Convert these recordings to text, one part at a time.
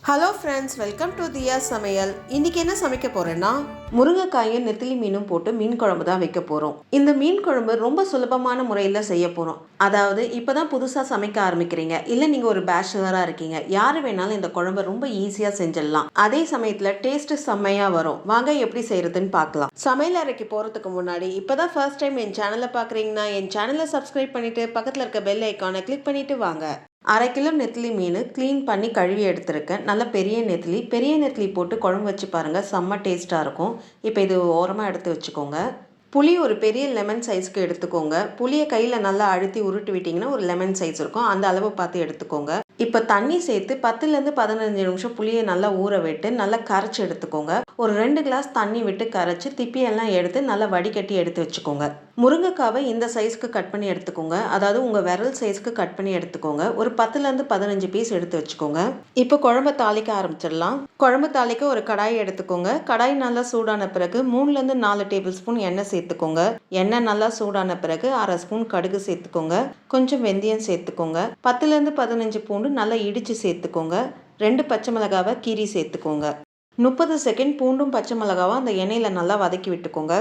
Hello friends, welcome to தியா சமையல். இன்றைக்கி என்ன சமைக்க போகிறேன்னா, முருங்கைக்காயும் நெத்திலி மீனும் போட்டு மீன் குழம்பு தான் வைக்க போகிறோம். இந்த மீன் குழம்பு ரொம்ப சுலபமான முறையில் செய்ய போகிறோம். அதாவது இப்போ தான் புதுசாக சமைக்க ஆரம்பிக்கிறீங்க, இல்லை நீங்கள் ஒரு பேச்சுலராக இருக்கீங்க, யார் வேணாலும் இந்த குழம்பை ரொம்ப ஈஸியாக செஞ்சிடலாம். அதே சமயத்தில் டேஸ்ட்டு செம்மையாக வரும். வாங்க எப்படி செய்கிறதுன்னு பார்க்கலாம். சமையல் அறைக்கு போகிறதுக்கு முன்னாடி இப்போ தான் ஃபர்ஸ்ட் டைம் என் சேனலை பார்க்குறீங்கன்னா என் சேனலை சப்ஸ்கிரைப் பண்ணிவிட்டு பக்கத்தில் இருக்க பெல் ஐக்கானை கிளிக் பண்ணிவிட்டு வாங்க. 1/2 கிலோ நெத்திலி மீன் க்ளீன் பண்ணி கழுவி எடுத்துருக்கேன். நல்ல பெரிய நெத்திலி போட்டு குழம்பு வச்சு பாருங்கள், செம்ம டேஸ்ட்டாக இருக்கும். இப்போ இது ஓரமாக எடுத்து வச்சுக்கோங்க. புளி ஒரு பெரிய லெமன் சைஸ்க்கு எடுத்துக்கோங்க. புளியை கையில் நல்லா அழுத்தி உருட்டி விட்டிங்கன்னா ஒரு லெமன் சைஸ் இருக்கும், அந்த அளவு பார்த்து எடுத்துக்கோங்க. இப்போ தண்ணி சேர்த்து 10லேருந்து 15 நிமிஷம் புளியை நல்லா ஊற விட்டு நல்லா கரைச்சி எடுத்துக்கோங்க. ஒரு 2 கிளாஸ் தண்ணி விட்டு கரைச்சி திப்பியெல்லாம் எடுத்து நல்லா வடிகட்டி எடுத்து வச்சுக்கோங்க. முருங்கைக்காவை இந்த சைஸ்க்கு கட் பண்ணி எடுத்துக்கோங்க, அதாவது உங்கள் விரல் சைஸ்க்கு கட் பண்ணி எடுத்துக்கோங்க. ஒரு 10லேருந்து 15 பீஸ் எடுத்து வச்சுக்கோங்க. இப்போ குழம்பு தாளிக்க ஆரம்பிச்சிடலாம். குழம்பு தாளிக்க ஒரு கடாய் எடுத்துக்கோங்க. கடாய் நல்லா சூடான பிறகு 3லேருந்து 4 டேபிள் ஸ்பூன் எண்ணெய் சேர்த்துக்கோங்க. எண்ணெய் நல்லா சூடான பிறகு 1/2 ஸ்பூன் கடுகு சேர்த்துக்கோங்க. கொஞ்சம் வெந்தயம் சேர்த்துக்கோங்க. 10லேருந்து 15 பூண்டு நல்லா இடித்து சேர்த்துக்கோங்க. 2 பச்சை மிளகாவை கீரி சேர்த்துக்கோங்க. 30 செகண்ட் பூண்டும் பச்சை மிளகாவை அந்த எண்ணெயில் நல்லா வதக்கி விட்டுக்கோங்க.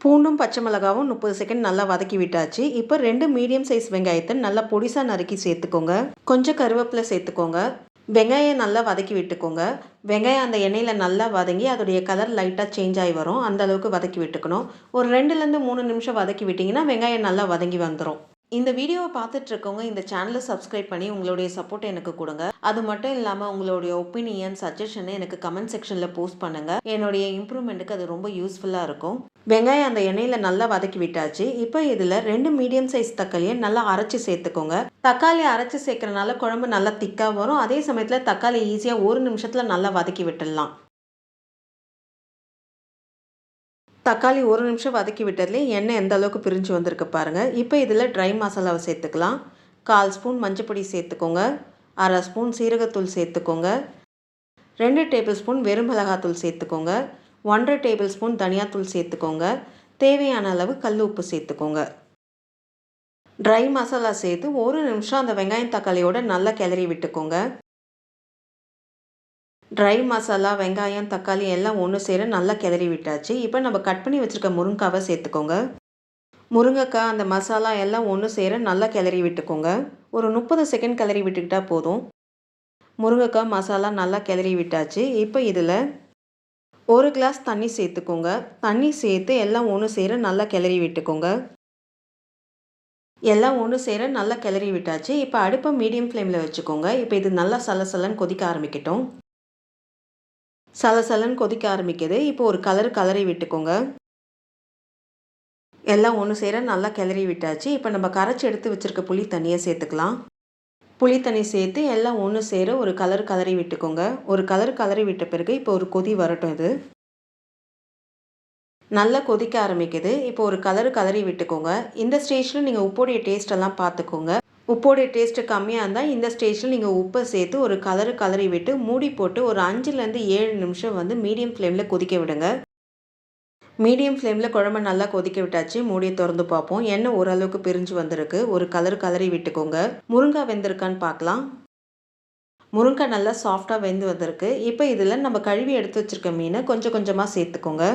பூண்டும் பச்சை மிளகாவும் 30 செகண்ட் நல்லா வதக்கி விட்டாச்சு. இப்போ 2 மீடியம் சைஸ் வெங்காயத்தை நல்லா பொடிசாக நறுக்கி சேர்த்துக்கோங்க. கொஞ்சம் கருவேப்பிலை சேர்த்துக்கோங்க. வெங்காயம் நல்லா வதக்கி விட்டுக்கோங்க. வெங்காயம் அந்த எண்ணெயில் நல்லா வதங்கி அதோடைய கலர் லைட்டாக சேஞ்ச் ஆகி வரும், அந்த அளவுக்கு வதக்கி விட்டுக்கணும். ஒரு 2லேருந்து 3 நிமிஷம் வதக்கி விட்டிங்கன்னா வெங்காயம் நல்லா வதங்கி வந்துடும். இந்த வீடியோவை பார்த்துட்டு இருக்கவங்க இந்த சேனலை சப்ஸ்கிரைப் பண்ணி உங்களுடைய சப்போர்ட் எனக்கு கொடுங்க. அது மட்டும் இல்லாமல் உங்களுடைய ஒப்பீனியன், சஜஷனை எனக்கு கமெண்ட் செக்ஷனில் போஸ்ட் பண்ணுங்கள். என்னுடைய இம்ப்ரூவ்மெண்ட்டுக்கு அது ரொம்ப யூஸ்ஃபுல்லாக இருக்கும். வெங்காயம் அந்த எண்ணெயில் நல்லா வதக்கி விட்டாச்சு. இப்போ இதில் 2 மீடியம் சைஸ் தக்காளியை நல்லா அரைச்சி சேர்த்துக்கோங்க. தக்காளி அரைச்சி சேர்க்கறனால குழம்பு நல்லா திக்காக வரும். அதே சமயத்தில் தக்காளி ஈஸியாக 1 நிமிஷத்தில் நல்லா வதக்கி விட்டுடலாம். தக்காளி 1 நிமிஷம் வதக்கி விட்டதுலேயே எண்ணெய் எந்த அளவுக்கு பிரிஞ்சு வந்திருக்கு பாருங்கள். இப்போ இதில் ட்ரை மசாலாவை சேர்த்துக்கலாம். 1/4 ஸ்பூன் மஞ்சப்பொடி சேர்த்துக்கோங்க. 1/2 ஸ்பூன் சீரகத்தூள் சேர்த்துக்கோங்க. 2 டேபிள் ஸ்பூன் வெறும் மிளகாத்தூள் சேர்த்துக்கோங்க. 1/2 டேபிள் ஸ்பூன் தனியாத்தூள் சேர்த்துக்கோங்க. தேவையான அளவு கல் உப்பு சேர்த்துக்கோங்க. ட்ரை மசாலா சேர்த்து 1 நிமிஷம் அந்த வெங்காயம் தக்காளியோட நல்லா கிளறி விட்டுக்கோங்க. ட்ரை மசாலா, வெங்காயம், தக்காளி எல்லாம் ஒன்று சேர நல்லா கிளறி விட்டாச்சு. இப்போ நம்ம கட் பண்ணி வச்சுருக்க முருங்கைக்காவை சேர்த்துக்கோங்க. முருங்கைக்காய், அந்த மசாலா எல்லாம் ஒன்று சேர நல்லா கிளறி விட்டுக்கோங்க. ஒரு 30 செகண்ட் கிளறி விட்டுக்கிட்டால் போதும். முருங்கைக்காய், மசாலா நல்லா கிளறி விட்டாச்சு. இப்போ இதில் 1 கிளாஸ் தண்ணி சேர்த்துக்கோங்க. தண்ணி சேர்த்து எல்லாம் ஒன்று சேர நல்லா கிளறி விட்டுக்கோங்க. எல்லாம் ஒன்று சேர நல்லா கிளறி விட்டாச்சு. இப்போ அடுப்பை மீடியம் ஃப்ளேமில் வச்சுக்கோங்க. இப்போ இது நல்லா சலசலன்னு கொதிக்க ஆரம்பிக்கட்டும். சலசலன்னு கொதிக்க ஆரம்பிக்குது. இப்போ ஒரு கலரி விட்டுக்கோங்க. எல்லாம் ஒன்று சேர நல்லா கிளறி விட்டாச்சு. இப்போ நம்ம கரைச்சி எடுத்து வச்சுருக்க புளி தண்ணியை சேர்த்துக்கலாம். புளி தண்ணி சேர்த்து எல்லாம் ஒன்று சேர ஒரு கலரி விட்டுக்கோங்க. ஒரு கலரி விட்ட பிறகு இப்போ ஒரு கொதி வரட்டும். இது நல்லா கொதிக்க ஆரம்பிக்குது. இப்போ ஒரு கலரி விட்டுக்கோங்க. இந்த ஸ்டேஜில் நீங்கள் உப்போடைய டேஸ்ட்டெல்லாம் பார்த்துக்கோங்க. உப்போடைய டேஸ்ட்டு கம்மியாக இருந்தால் இந்த ஸ்டேஜில் நீங்கள் உப்பை சேர்த்து ஒரு கலரி விட்டு மூடி போட்டு ஒரு 5லேருந்து 7 நிமிஷம் மீடியம் ஃப்ளேமில் கொதிக்க விடுங்க. மீடியம் ஃப்ளேமில் குழம்பு நல்லா கொதிக்க விட்டாச்சு. மூடியை திறந்து பார்ப்போம். எண்ணெய் ஓரளவுக்கு பிரிஞ்சு வந்திருக்கு. ஒரு கலரி விட்டுக்கோங்க. முருங்காய் வெந்திருக்கான்னு பார்க்கலாம். முருங்காய் நல்லா சாஃப்டாக வெந்து வந்திருக்கு. இப்போ இதில் நம்ம கழுவி எடுத்து வச்சுருக்க மீனை கொஞ்சம் கொஞ்சமாக சேர்த்துக்கோங்க.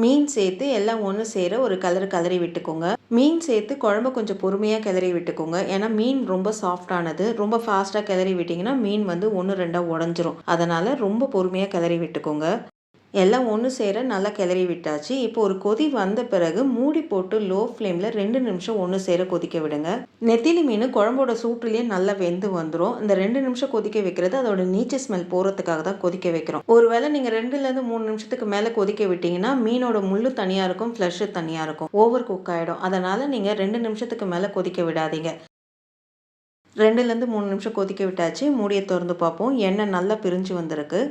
மீன் சேர்த்து எல்லாம் ஒன்று சேர ஒரு கலரி விட்டுக்கோங்க. மீன் சேர்த்து குழம்பு கொஞ்சம் பொறுமையாக கிளறி விட்டுக்கோங்க. ஏன்னா மீன் ரொம்ப சாஃப்டானது. ரொம்ப ஃபாஸ்ட்டாக கிளறி விட்டிங்கன்னா மீன் 1, 2 உடஞ்சிரும். அதனால் ரொம்ப பொறுமையாக கிளறி விட்டுக்கோங்க. எல்லாம் ஒன்று சேர நல்லா கிளறி விட்டாச்சு. இப்போ ஒரு கொதி வந்த பிறகு மூடி போட்டு லோ ஃப்ளேமில் 2 நிமிஷம் ஒன்று சேர கொதிக்க விடுங்க. நெத்திலி மீன் குழம்போட சூட்டுலேயே நல்லா வெந்து வந்துடும். இந்த 2 நிமிஷம் கொதிக்க வைக்கிறது அதோட நீச்ச ஸ்மெல் போகிறதுக்காக தான் கொதிக்க வைக்கிறோம். ஒருவேளை நீங்கள் 2லேருந்து 3 நிமிஷத்துக்கு மேலே கொதிக்க விட்டிங்கன்னா மீனோட முள்ளு தனியாக இருக்கும், ஃப்ளஷு தனியாக இருக்கும், ஓவர் குக் ஆகிடும். அதனால் நீங்கள் 2 நிமிஷத்துக்கு மேலே கொதிக்க விடாதீங்க. 2லேருந்து 3 நிமிஷம் கொதிக்க விட்டாச்சு. மூடியை திறந்து பார்ப்போம். எண்ணெய் நல்லா பிரிஞ்சு வந்திருக்கு.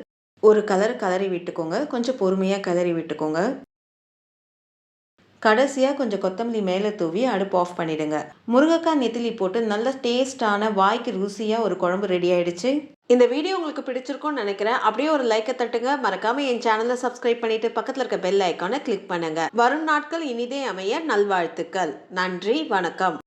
ஒரு கலரி விட்டுக்கோங்க. கொஞ்சம் பொறுமையாக கிளறி விட்டுக்கோங்க. கடைசியாக கொஞ்சம் கொத்தமல்லி மேலே தூவி அடுப்பு ஆஃப் பண்ணிவிடுங்க. முருங்கைக்காய் நெத்திலி போட்டு நல்ல டேஸ்டான, வாய்க்கு ருசியாக ஒரு குழம்பு ரெடி ஆகிடுச்சு. இந்த வீடியோ உங்களுக்கு பிடிச்சிருக்கும்னு நினைக்கிறேன். அப்படியே ஒரு லைக்கை தட்டுங்க. மறக்காமல் என் சேனலை சப்ஸ்கிரைப் பண்ணிவிட்டு பக்கத்தில் இருக்க பெல் ஐக்கானை கிளிக் பண்ணுங்கள். வரும் நாட்கள் இனிதே அமைய நல்வாழ்த்துக்கள். நன்றி, வணக்கம்.